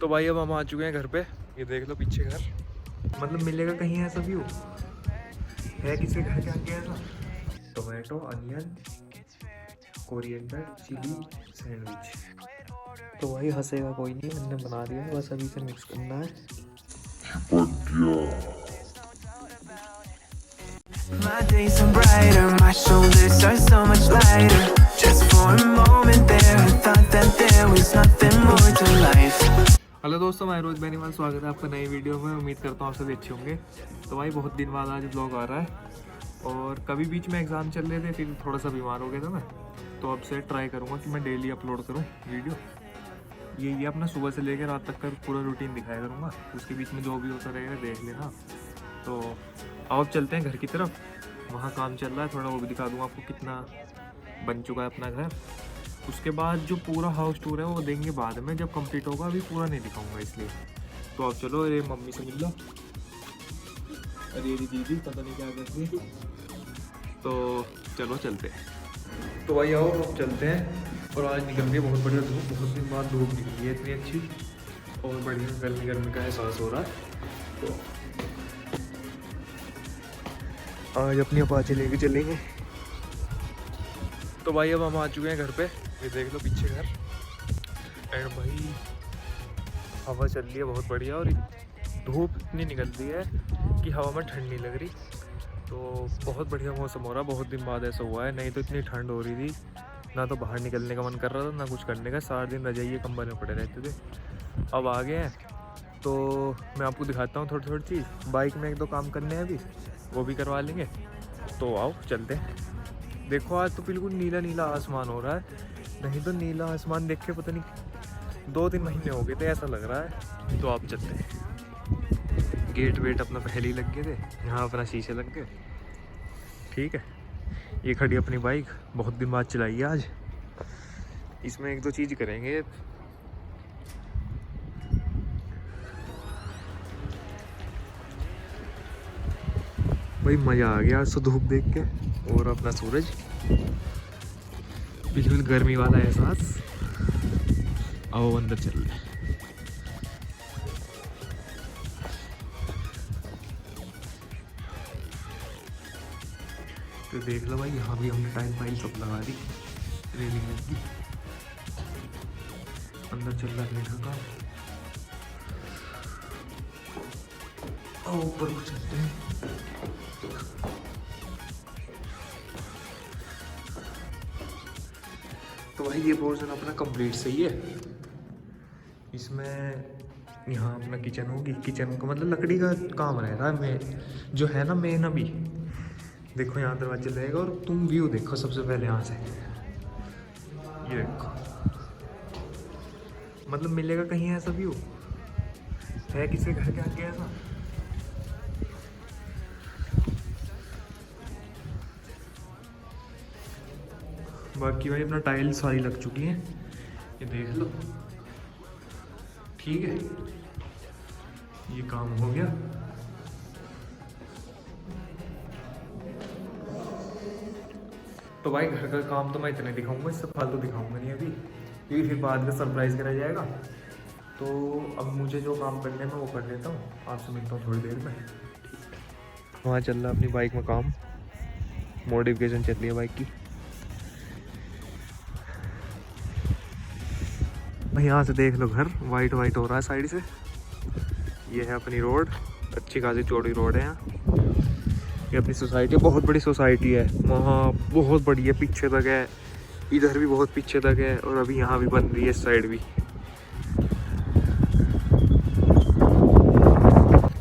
तो भाई अब हम आ चुके हैं घर पे। ये देख लो पीछे घर, मतलब मिलेगा कहीं ऐसा व्यू है किसी घर के आगे ऐसा। Tomato, onion, coriander, chilli sandwich. तो भाई हंसेगा कोई नहीं, हमने बना दिया है, बस अभी से मिक्स करना है। My days are brighter, my shoulders are so much lighter. Just for a moment there, I thought that there was nothing more to life. Hello दोस्तों, मैं रोज बेनीवाल, स्वागत है आपका नई वीडियो में। उम्मीद करता हूँ आप सभी अच्छे होंगे। तो भाई बहुत दिन बाद आज ब्लॉग आ रहा है, और कभी बीच में एग्ज़ाम चल रहे थे, फिर थोड़ा सा बीमार हो गया था मैं। तो अब से ट्राई करूँगा कि मैं डेली अपलोड करूँ वीडियो। ये अपना सुबह से लेकर रात तक का पूरा रूटीन दिखाया करूँगा, उसके बीच में जो भी होता रहेगा देख लेना। तो अब चलते हैं घर की तरफ, वहाँ काम चल रहा है थोड़ा, वो भी दिखा दूँगा आपको कितना बन चुका है अपना घर। उसके बाद जो पूरा हाउस टूर है वो देंगे बाद में जब कंप्लीट होगा, अभी पूरा नहीं दिखाऊंगा इसलिए। तो अब चलो, ये मम्मी से मिल लो। अरे ये दीदी पता नहीं क्या करती है। तो चलो चलते हैं। तो भाई आओ अब चलते हैं। और आज निकल गई बहुत बढ़िया धूप, बहुत दिन बाद धूप निकली है इतनी अच्छी, और बढ़िया गर्मी गर्मी का एहसास हो रहा है। तो आज अपनी अपाचे लेके चलेंगे। तो भाई अब हम आ चुके हैं घर पे। ये देख लो पीछे घर, एंड भाई हवा चल रही है बहुत बढ़िया, और धूप इतनी निकल रही है कि हवा में ठंड नहीं लग रही। तो बहुत बढ़िया मौसम हो रहा है, बहुत दिन बाद ऐसा हुआ है। नहीं तो इतनी ठंड हो रही थी, ना तो बाहर निकलने का मन कर रहा था ना कुछ करने का, सारा दिन रजाई कंबल में पड़े रहते थे। अब आ गए हैं तो मैं आपको दिखाता हूँ थोड़ी थोड़ी चीज़। बाइक में एक दो काम करने हैं अभी, वो भी करवा लेंगे। तो आओ चलते हैं। देखो आज तो बिल्कुल नीला नीला आसमान हो रहा है, नहीं तो नीला आसमान देख के पता नहीं 2-3 महीने हो गए थे ऐसा लग रहा है। तो आप चलते हैं। गेट वेट अपना पहले ही लग गए थे, यहाँ अपना शीशे लग गए। ठीक है, ये खड़ी अपनी बाइक, बहुत दिन बाद चलाई है आज। इसमें एक दो चीज़ करेंगे। भाई मज़ा आ गया आज तो धूप देख के, और अपना सूरज, बिल्कुल गर्मी वाला एहसास। आओ अंदर चल रहे। तो देख लो भाई, यहाँ भी हमने टाइल फाइल सब लगा दी, रेलिंग लगी। अंदर चल रहा है मीठा का। आओ ऊपर को चलते हैं। तो भाई ये पोर्शन अपना कंप्लीट सही है। इसमें यहाँ अपना किचन होगी, किचन का मतलब लकड़ी का काम रह रहा है मैं जो है ना मेन। अभी देखो यहाँ दरवाजा रहेगा, और तुम व्यू देखो सबसे पहले यहाँ से। ये देखो, मतलब मिलेगा कहीं ऐसा व्यू है किसी घर के आगे ऐसा। बाकी भाई अपना टाइल सारी लग चुकी हैं, ये देख लो। ठीक है, ये काम हो गया। तो भाई घर का काम तो मैं इतने दिखाऊंगा, इससे फालतू दिखाऊंगा नहीं अभी, क्योंकि फिर बाद में सरप्राइज करा जाएगा। तो अब मुझे जो काम करने में वो कर लेता हूँ, आपसे मिलता हूँ थोड़ी देर में। वहाँ चल रहा है अपनी बाइक में काम, मॉडिफिकेशन चल रही है बाइक की। भाई यहाँ से देख लो घर, वाइट वाइट हो रहा है साइड से। ये है अपनी रोड, अच्छी खासी चौड़ी रोड है यहाँ। ये अपनी सोसाइटी, बहुत बड़ी सोसाइटी है, वहाँ बहुत बड़ी है, पीछे तक है, इधर भी बहुत पीछे तक है, और अभी यहाँ भी बन रही है इस साइड भी।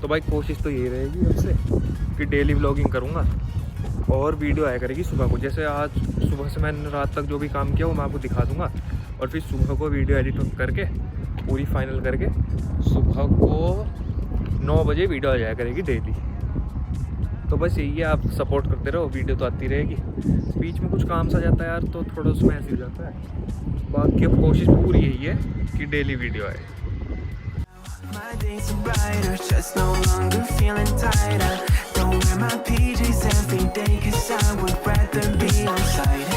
तो भाई कोशिश तो यही रहेगी अब से कि डेली व्लॉगिंग करूँगा, और वीडियो आया करेगी सुबह को। जैसे आज सुबह से मैंने रात तक जो भी काम किया वो मैं आपको दिखा दूँगा, और फिर सुबह को वीडियो एडिट करके पूरी फाइनल करके सुबह को 9 बजे वीडियो आ जाया करेगी डेली। तो बस यही है, आप सपोर्ट करते रहो, वीडियो तो आती रहेगी। बीच में कुछ काम सा जाता है यार, तो थोड़ा उसमें ऐसे हो जाता है। बाकी अब कोशिश पूरी यही है कि डेली वीडियो आए। My days are brighter, just no longer feeling tighter. Don't wear my PJs every day, 'cause I would rather be on site.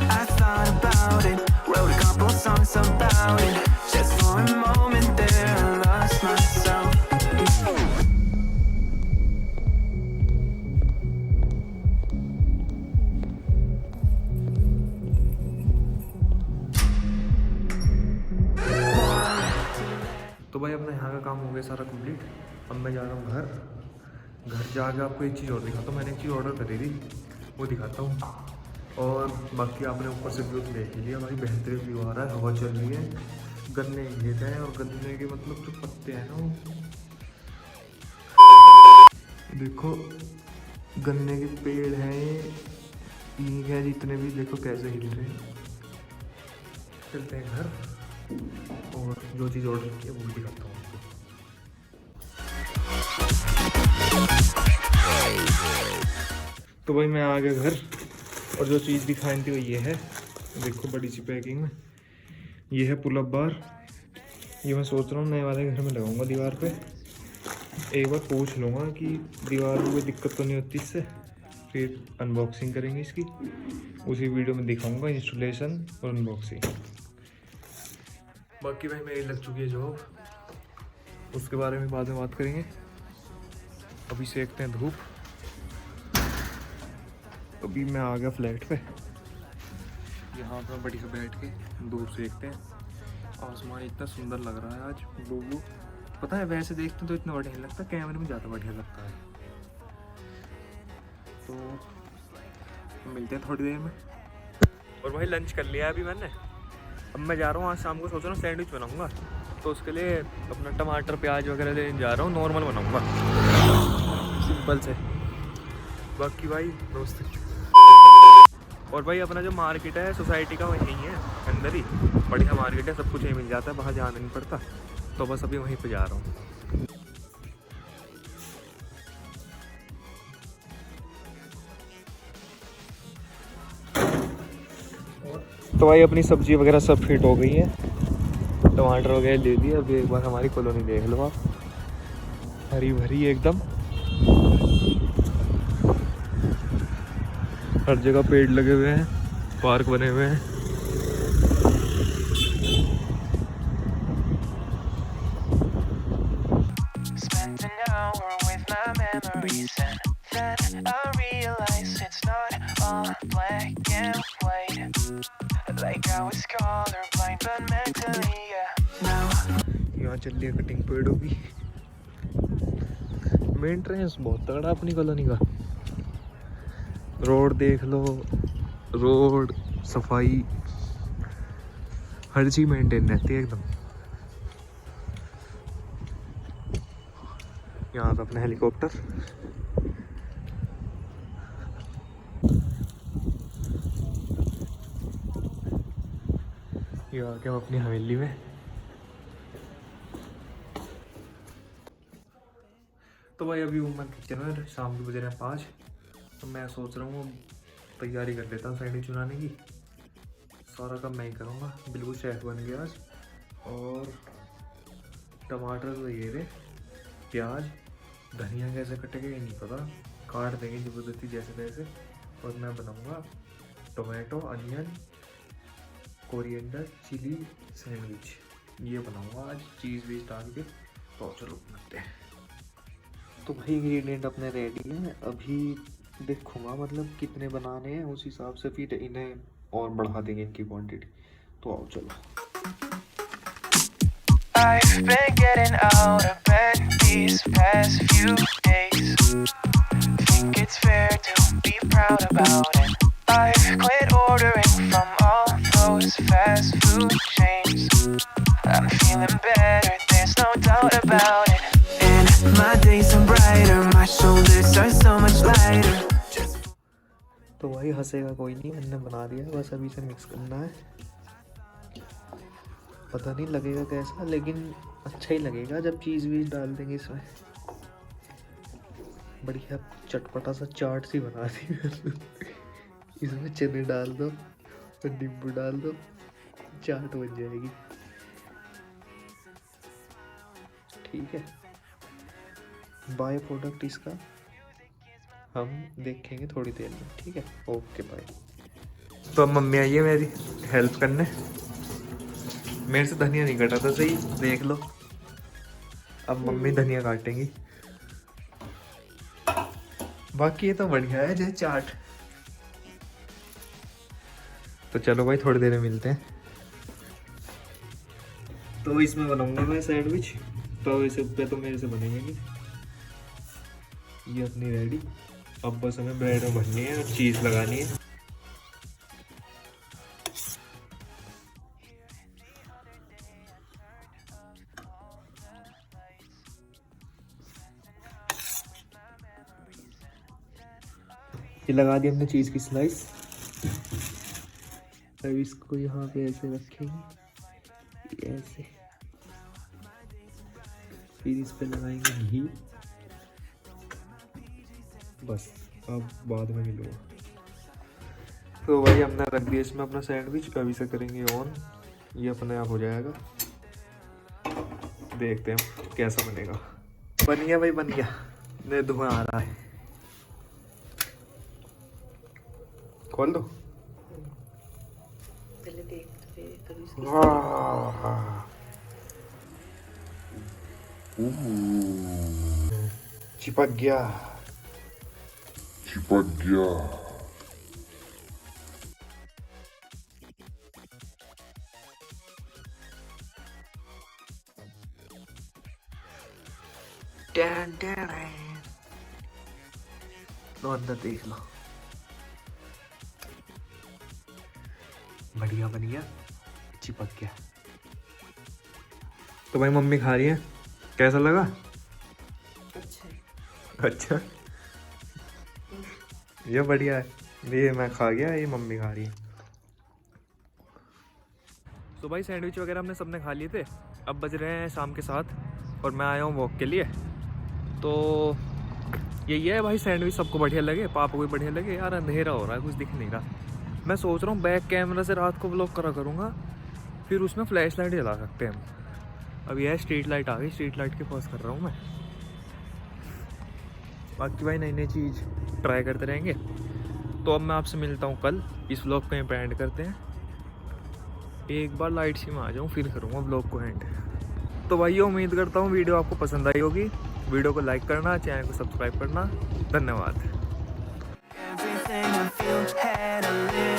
I thought about it, wrote a couple songs about it. Just for a moment there, तो भाई अपना यहाँ का काम हो गया सारा complete. अब मैं जा रहा हूँ घर जाके आपको एक चीज़ और दिखाता हूँ। मैंने एक चीज़ ऑर्डर करी थी, वो दिखाता हूँ। और बाकी आपने ऊपर से व्यू देख लिया भाई, बेहतरीन व्यू आ रहा है, हवा चल रही है, गन्ने के खेत हैं और गन्ने के मतलब जो पत्ते हैं ना वो देखो, गन्ने के पेड़ हैं, ईंट है जितने भी, देखो कैसे हिल रहे हैं। चलते हैं घर और जो चीज़ ऑर्डर की है वो भी दिखाता हूँ आपको। तो भाई मैं आ गया घर और जो चीज़ दिखाई थी वो ये है, देखो बड़ी सी पैकिंग में। ये है पुल अप बार। ये मैं सोच रहा हूँ नए वाले घर में लगाऊंगा दीवार पे। एक बार पूछ लूँगा कि दीवार में कोई दिक्कत तो नहीं होती इससे, फिर अनबॉक्सिंग करेंगे इसकी, उसी वीडियो में दिखाऊंगा इंस्टॉलेशन और अनबॉक्सिंग। बाकी भाई मेरी लग चुकी है जॉब, उसके बारे में बाद में बात करेंगे। अभी सेकते हैं धूप। अभी मैं आ गया फ्लैट पे, यहाँ पर बड़ी से बैठ के धूप सेकते हैं। आसमान इतना सुंदर लग रहा है आज, ब्लू ब्लू। पता है वैसे देखते तो इतना बढ़िया नहीं लगता, कैमरे में ज़्यादा बढ़िया लगता है। तो मिलते हैं थोड़ी देर में। और भाई लंच कर लिया अभी मैंने। अब मैं जा रहा हूँ, आज शाम को सोच रहा हूँ सैंडविच बनाऊँगा, तो उसके लिए अपना टमाटर प्याज वगैरह लेने जा रहा हूँ। नॉर्मल बनाऊँगा, सिंपल से। बाकी भाई दोस्त, और भाई अपना जो मार्केट है सोसाइटी का वहीं है, अंदर ही बढ़िया मार्केट है, सब कुछ यहीं मिल जाता है, बाहर जाना नहीं पड़ता। तो बस अभी वहीं पे जा रहा हूँ। तो भाई अपनी सब्जी वगैरह सब फिट हो गई है, टमाटर वगैरह ले लिए। अभी एक बार हमारी कॉलोनी देख लो आप, हरी भरी एकदम, हर जगह पेड़ लगे हुए हैं, पार्क बने हुए हैं। Spend an hour with my memories and then I realize it's not all black and white. Like I was colorblind but mentally, yeah. Now यहाँ चल रही है कटिंग पेड़ों की। मेंटेनेंस बहुत तगड़ा अपनी कॉलोनी का। रोड देख लो, रोड सफाई हर चीज मेंटेन रहती है एकदम। यहाँ पे अपना हेलीकॉप्टर, ये आ गया अपनी हवेली में। तो भाई अभी उमर किचन में शाम के बज रहे हैं 5। तो मैं सोच रहा हूँ तैयारी कर लेता हूँ सैंडविच बनाने की। सारा काम मैं ही करूँगा, बिल्कुल शेफ बन गया आज। और टमाटर तो ये रहे, प्याज, धनिया कैसे कटेगा ये नहीं पता, काट देंगे ज़बरदस्ती जैसे तैसे। और मैं बनाऊँगा tomato, onion, coriander, chilli sandwich, ये बनाऊँगा आज चीज़ वीज डाल के। तो चलो बनाते हैं। तो भाई इंग्रेडिएंट अपने रेडी हैं, अभी देखूँगा मतलब कितने बनाने हैं, उस हिसाब से फिर इन्हें और बढ़ा देंगे इनकी क्वांटिटी। तो आओ चलो। I've been getting out of bed these past few days. Think it's fair to be proud about it. I've quit ordering from all those fast food chains. I'm feeling better, there's no doubt about it. And my days are brighter, my shoulders are so much lighter. तो भाई हंसेगा कोई नहीं, मैंने बना दिया, बस अभी से मिक्स करना है। पता नहीं लगेगा कैसा, लेकिन अच्छा ही लगेगा जब चीज़ वीज डाल देंगे इसमें। बढ़िया चटपटा सा चाट सी बना दी इसमें चने डाल दो और नींबू डाल दो, चाट बन जाएगी। ठीक है, बाय प्रोडक्ट इसका हम देखेंगे थोड़ी देर में। ठीक है, ओके बाय। तो अब मम्मी आई है मेरी हेल्प करने। मेरे से धनिया नहीं कटा था सही, देख लो। अब मम्मी धनिया काटेंगी। बाकी ये तो बढ़िया है जैसे चाट। तो चलो भाई थोड़ी देर में मिलते हैं। तो इसमें बनाऊंगा मैं सैंडविच। तो इसे पे तो मेरे से बनेंगे नहीं। ये अपनी रेडी। अब बस हमें ब्रेड में भरनी है और चीज़ लगानी है। ये लगा दी हमने चीज़ की स्लाइस। अब इसको यहाँ पे ऐसे रखेंगे, ये ऐसे। फिर इस पे लगाएंगे घी। बस अब बाद में मिलूंगा। तो भाई हमने रख दिया इसमें अपना सैंडविच। अभी से करेंगे ऑन। ये अपने आप हो जाएगा। देखते हैं कैसा बनेगा। बन गया भाई, बन गया। नहीं, धुआं आ रहा है। खोल दो। पहले देख तो चिपक गया। लो अंदर देख लो। बढ़िया बन गया, चिपक गया। तो भाई मम्मी खा रही है, कैसा लगा? अच्छा ये बढ़िया है। ये मैं खा गया, ये मम्मी खा रही है। तो भाई सैंडविच वगैरह हमने सबने खा लिए थे। अब बज रहे हैं शाम के 7 और मैं आया हूँ वॉक के लिए। तो यही है भाई, सैंडविच सबको बढ़िया लगे, पापा को भी बढ़िया लगे। यार अंधेरा हो रहा है, कुछ दिख नहीं रहा। मैं सोच रहा हूँ बैक कैमरा से रात को व्लॉग करा करूँगा, फिर उसमें फ्लैश लाइट जला सकते हैं हम। अब यह स्ट्रीट लाइट आ गई, स्ट्रीट लाइट के पास कर रहा हूँ मैं। बाकी भाई नई नई चीज़ ट्राई करते रहेंगे। तो अब मैं आपसे मिलता हूँ कल। इस व्लॉग को यहीं पे एंड करते हैं। एक बार लाइट सी में आ जाऊँ फिर करूँगा व्लॉग को एंड। तो भाई उम्मीद करता हूँ वीडियो आपको पसंद आई होगी। वीडियो को लाइक करना, चैनल को सब्सक्राइब करना। धन्यवाद। Everything I feel had a little